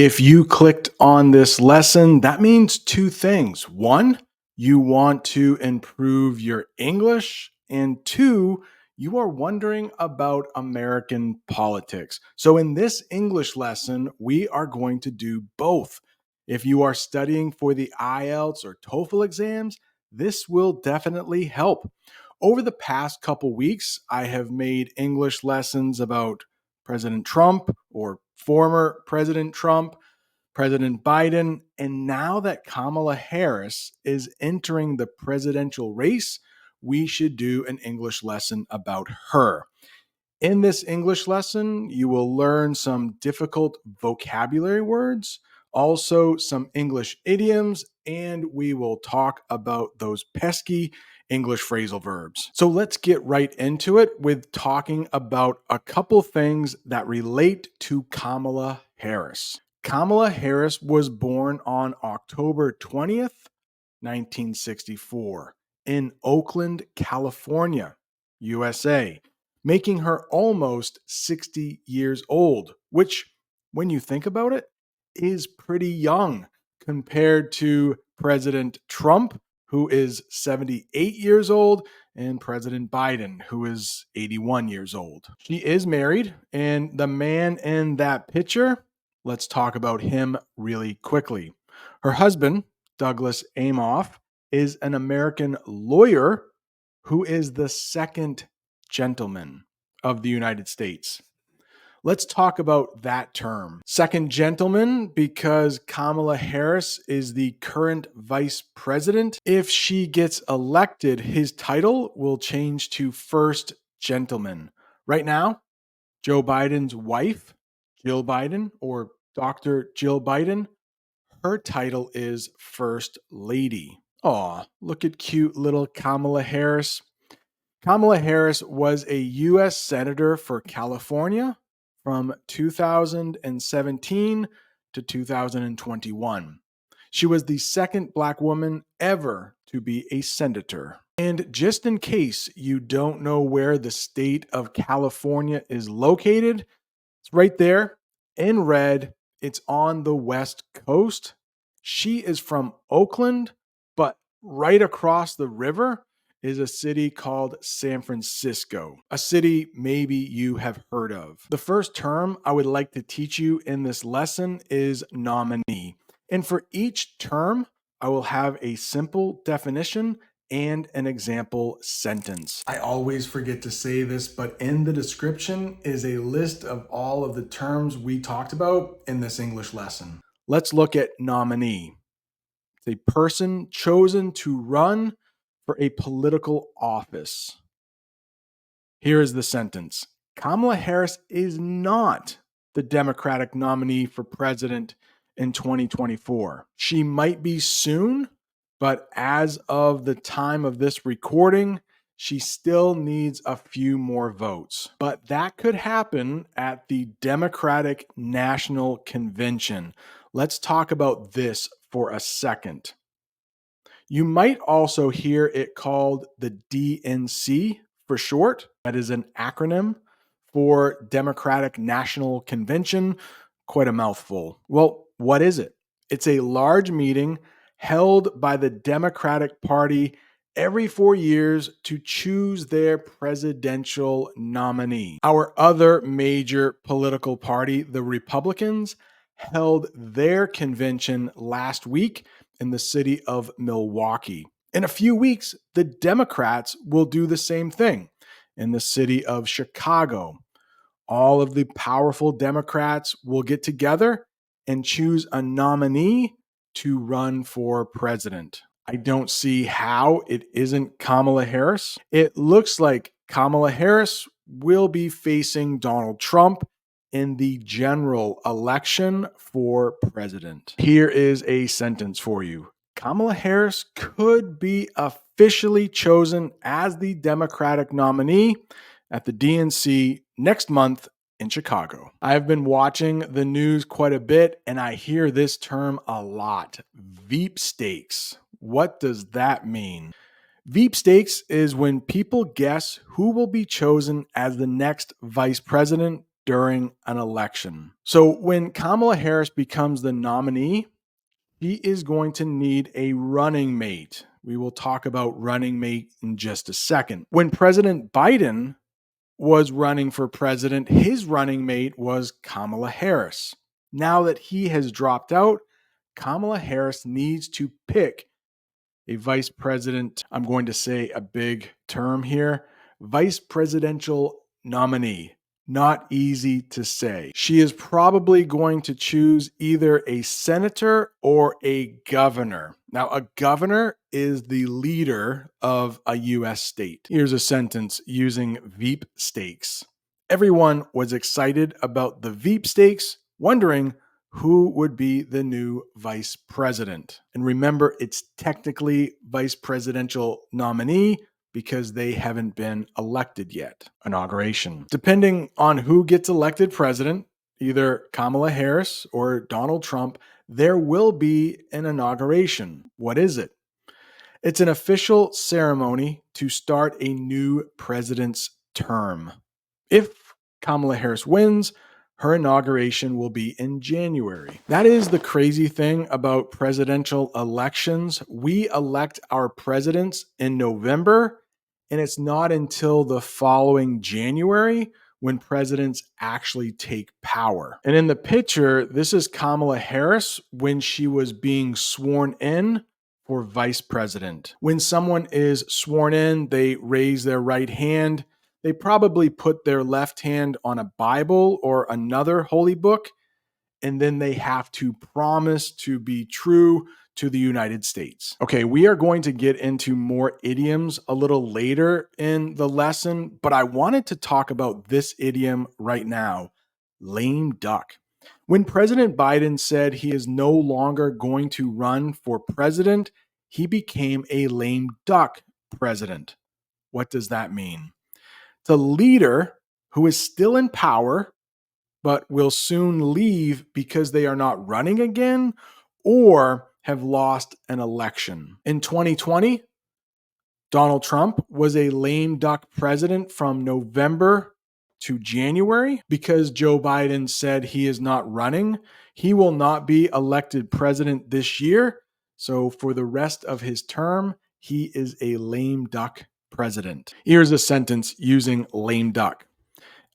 If you clicked on this lesson, that means two things. One, you want to improve your English, and two, you are wondering about American politics. So, in this English lesson, we are going to do both. If you are studying for the IELTS or TOEFL exams, this will definitely help. Over the past couple weeks, I have made English lessons about President Trump or former President Trump, President Biden, and now that Kamala Harris is entering the presidential race, we should do an English lesson about her. In this English lesson, you will learn some difficult vocabulary words, also some English idioms, and we will talk about those pesky English phrasal verbs. So let's get right into it with talking about a couple things that relate to Kamala Harris. Kamala Harris was born on October 20th, 1964, in Oakland, California, USA, making her almost 60 years old, which, when you think about it, is pretty young compared to President Trump, who is 78 years old, and President Biden, who is 81 years old. She is married, and the man in that picture, let's talk about him really quickly. Her husband, Douglas Amoff, is an American lawyer who is the second gentleman of the United States. Let's talk about that term. Second gentleman, because Kamala Harris is the current vice president. If she gets elected, his title will change to first gentleman. Right now, Joe Biden's wife, Jill Biden, or Dr. Jill Biden, her title is first lady. Aw, look at cute little Kamala Harris. Kamala Harris was a U.S. Senator for California from 2017 to 2021. She was the second Black woman ever to be a senator. And just in case you don't know where the state of California is located, it's right there in red. It's on the West Coast. She is from Oakland, but right across the river is a city called San Francisco, a city maybe you have heard of. The first term I would like to teach you in this lesson is nominee. And for each term, I will have a simple definition and an example sentence. I always forget to say this, but in the description is a list of all of the terms we talked about in this English lesson. Let's look at nominee. It's a person chosen to run for a political office. Here is the sentence. Kamala Harris is not the Democratic nominee for president in 2024. She might be soon, but as of the time of this recording, she still needs a few more votes. But that could happen at the Democratic National Convention. Let's talk about this for a second. You might also hear it called the DNC for short. That is an acronym for Democratic National Convention. Quite a mouthful. Well, what is it? It's a large meeting held by the Democratic Party every 4 years to choose their presidential nominee. Our other major political party, the Republicans, held their convention last week in the city of Milwaukee. In a few weeks, the Democrats will do the same thing in the city of Chicago. All of the powerful Democrats will get together and choose a nominee to run for president. I don't see how it isn't Kamala Harris. It looks like Kamala Harris will be facing Donald Trump in the general election for president. Here is a sentence for you. Kamala Harris could be officially chosen as the Democratic nominee at the DNC next month in Chicago. I've been watching the news quite a bit, and I hear this term a lot. Veep stakes. What does that mean? Veep stakes is when people guess who will be chosen as the next vice president during an election. So when Kamala Harris becomes the nominee, he is going to need a running mate. We will talk about running mate in just a second. When President Biden was running for president, his running mate was Kamala Harris. Now that he has dropped out, Kamala Harris needs to pick a vice president. I'm going to say a big term here, vice presidential nominee. Not easy to say. She is probably going to choose either a senator or a governor. Now, a governor is the leader of a U.S. state. Here's a sentence using Veep stakes. Everyone was excited about the Veep stakes, wondering who would be the new vice president. And remember, it's technically vice presidential nominee because they haven't been elected yet. Inauguration. Depending on who gets elected president, either Kamala Harris or Donald Trump, there will be an inauguration. What is it? It's an official ceremony to start a new president's term. If Kamala Harris wins, her inauguration will be in January. That is the crazy thing about presidential elections. We elect our presidents in November, and it's not until the following January when presidents actually take power. And in the picture, this is Kamala Harris when she was being sworn in for vice president. When someone is sworn in, they raise their right hand. They probably put their left hand on a Bible or another holy book, and then they have to promise to be true to the United States. Okay, we are going to get into more idioms a little later in the lesson, but I wanted to talk about this idiom right now, lame duck. When President Biden said he is no longer going to run for president, he became a lame duck president. What does that mean? The leader who is still in power, but will soon leave because they are not running again or have lost an election. In 2020, Donald Trump was a lame duck president from November to January because Joe Biden said he is not running. He will not be elected president this year. So for the rest of his term, he is a lame duck president. Here's a sentence using lame duck.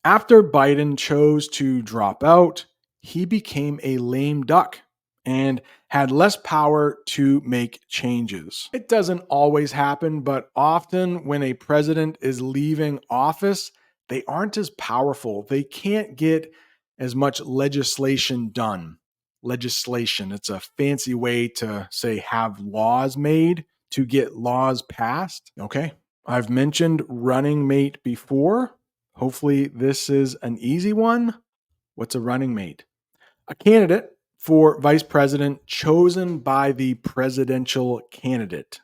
After Biden chose to drop out, he became a lame duck and had less power to make changes. It doesn't always happen, but often when a president is leaving office, they aren't as powerful. They can't get as much legislation done. Legislation, it's a fancy way to say have laws made, to get laws passed. Okay, I've mentioned running mate before. Hopefully this is an easy one. What's a running mate? A candidate for vice president chosen by the presidential candidate.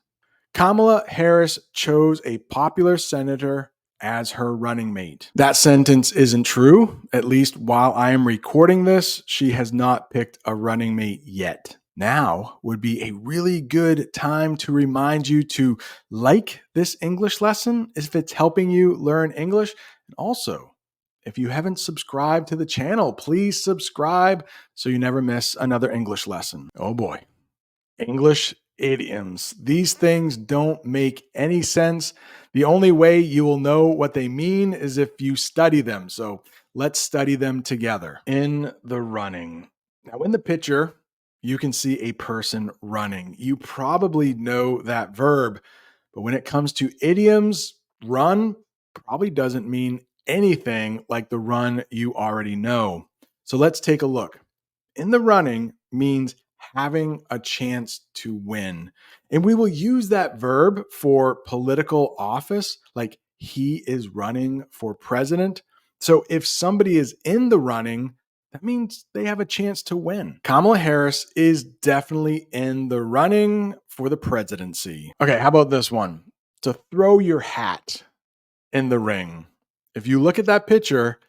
Kamala Harris chose a popular senator as her running mate. That sentence isn't true. At least while I am recording this, she has not picked a running mate yet. Now would be a really good time to remind you to like this English lesson if it's helping you learn English. And also, if you haven't subscribed to the channel, please subscribe so you never miss another English lesson. Oh boy. English idioms. These things don't make any sense. The only way you will know what they mean is if you study them. So let's study them together. In the running. Now, in the picture, you can see a person running. You probably know that verb, but when it comes to idioms, run probably doesn't mean anything like the run you already know. So let's take a look. In the running means having a chance to win. And we will use that verb for political office, like he is running for president. So if somebody is in the running, that means they have a chance to win. Kamala Harris is definitely in the running for the presidency. Okay, how about this one? To throw your hat in the ring. If you look at that picture,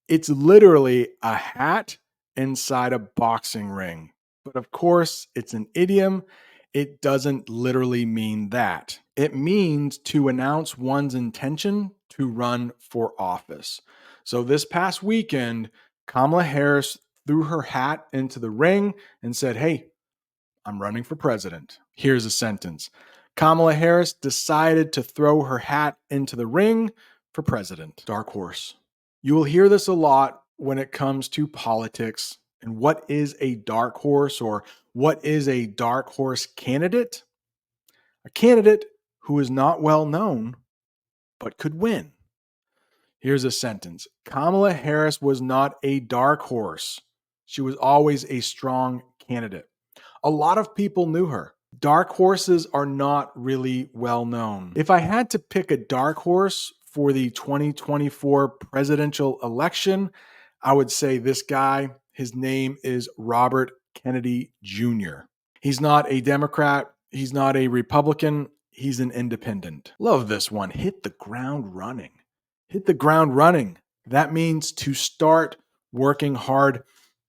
it's literally a hat inside a boxing ring. But of course, it's an idiom. It doesn't literally mean that. It means to announce one's intention to run for office. So this past weekend, Kamala Harris threw her hat into the ring and said, "Hey, I'm running for president." Here's a sentence. Kamala Harris decided to throw her hat into the ring for president. Dark horse. You will hear this a lot when it comes to politics. And what is a dark horse, or what is a dark horse candidate? A candidate who is not well known but could win. Here's a sentence. Kamala Harris was not a dark horse. She was always a strong candidate. A lot of people knew her. Dark horses are not really well known. If I had to pick a dark horse for the 2024 presidential election, I would say this guy. His name is Robert Kennedy Jr. He's not a Democrat. He's not a Republican. He's an independent. Love this one. Hit the ground running. Hit the ground running. That means to start working hard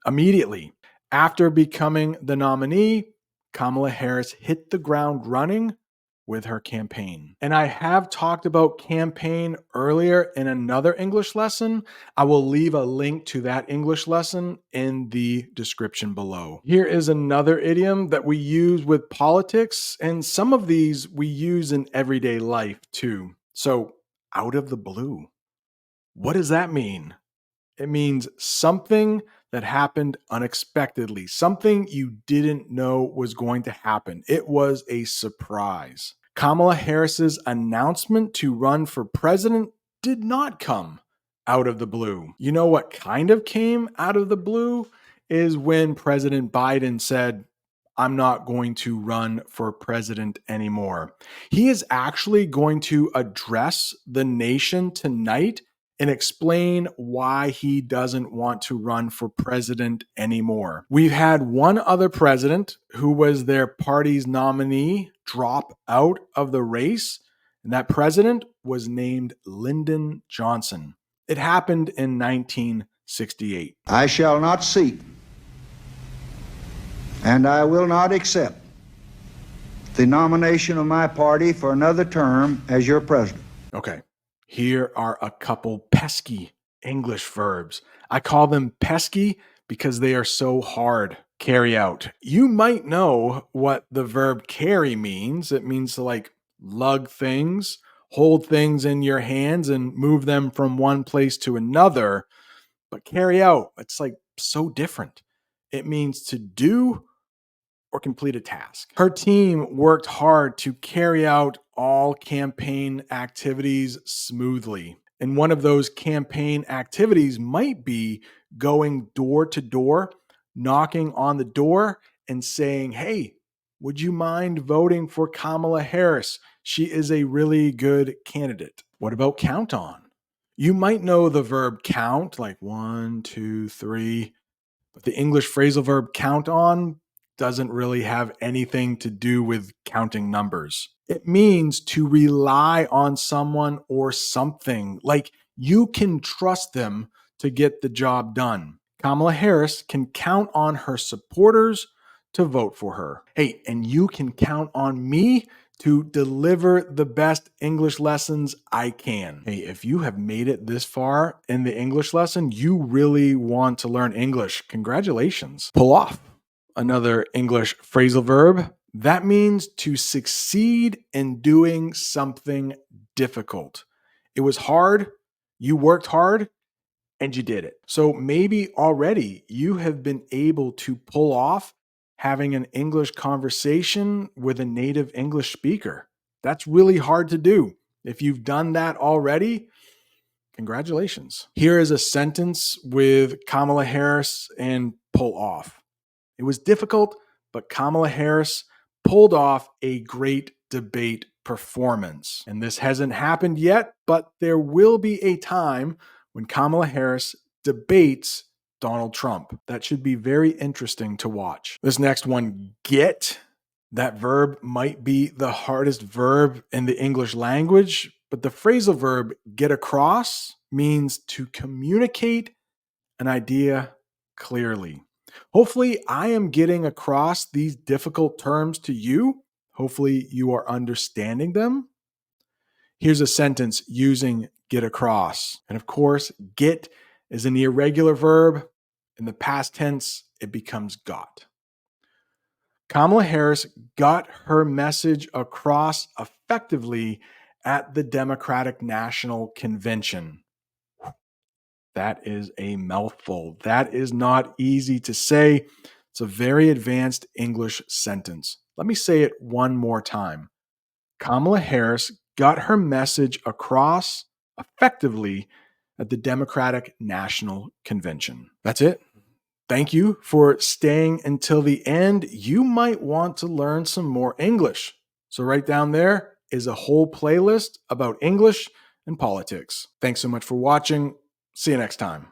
immediately. After becoming the nominee, Kamala Harris hit the ground running with her campaign. And I have talked about campaign earlier in another English lesson. I will leave a link to that English lesson in the description below. Here is another idiom that we use with politics, and some of these we use in everyday life too. So, out of the blue. What does that mean? It means something that happened unexpectedly, something you didn't know was going to happen. It was a surprise. Kamala Harris's announcement to run for president did not come out of the blue. You know what kind of came out of the blue is when President Biden said, "I'm not going to run for president anymore." He is actually going to address the nation tonight and explain why he doesn't want to run for president anymore. We've had one other president who was their party's nominee drop out of the race, and that president was named Lyndon Johnson. It happened in 1968. I shall not seek, and I will not accept the nomination of my party for another term as your president. Okay. Here are a couple pesky English verbs. I call them pesky because they are so hard. Carry out. You might know what the verb carry means. It means to lug things, hold things in your hands and move them from one place to another. But carry out, it's so different. It means to do or complete a task. Her team worked hard to carry out all campaign activities smoothly. And one of those campaign activities might be going door to door, knocking on the door and saying, "Hey, would you mind voting for Kamala Harris? She is a really good candidate." What about count on? You might know the verb count, like 1, 2, 3, but the English phrasal verb count on doesn't really have anything to do with counting numbers. It means to rely on someone or something, like you can trust them to get the job done. Kamala Harris can count on her supporters to vote for her. Hey, and you can count on me to deliver the best English lessons I can. Hey, if you have made it this far in the English lesson, you really want to learn English. Congratulations. Pull off. Another English phrasal verb. That means to succeed in doing something difficult. It was hard, you worked hard, and you did it. So maybe already you have been able to pull off having an English conversation with a native English speaker. That's really hard to do. If you've done that already, congratulations. Here is a sentence with Kamala Harris and pull off. It was difficult, but Kamala Harris pulled off a great debate performance. And this hasn't happened yet, but there will be a time when Kamala Harris debates Donald Trump. That should be very interesting to watch. This next one, get. That verb might be the hardest verb in the English language, but the phrasal verb get across means to communicate an idea clearly. Hopefully, I am getting across these difficult terms to you. Hopefully, you are understanding them. Here's a sentence using get across. And of course, get is an irregular verb. In the past tense, it becomes got. Kamala Harris got her message across effectively at the Democratic National Convention. That is a mouthful. That is not easy to say. It's a very advanced English sentence. Let me say it one more time. Kamala Harris got her message across effectively at the Democratic National Convention. That's it. Thank you for staying until the end. You might want to learn some more English. So right down there is a whole playlist about English and politics. Thanks so much for watching. See you next time.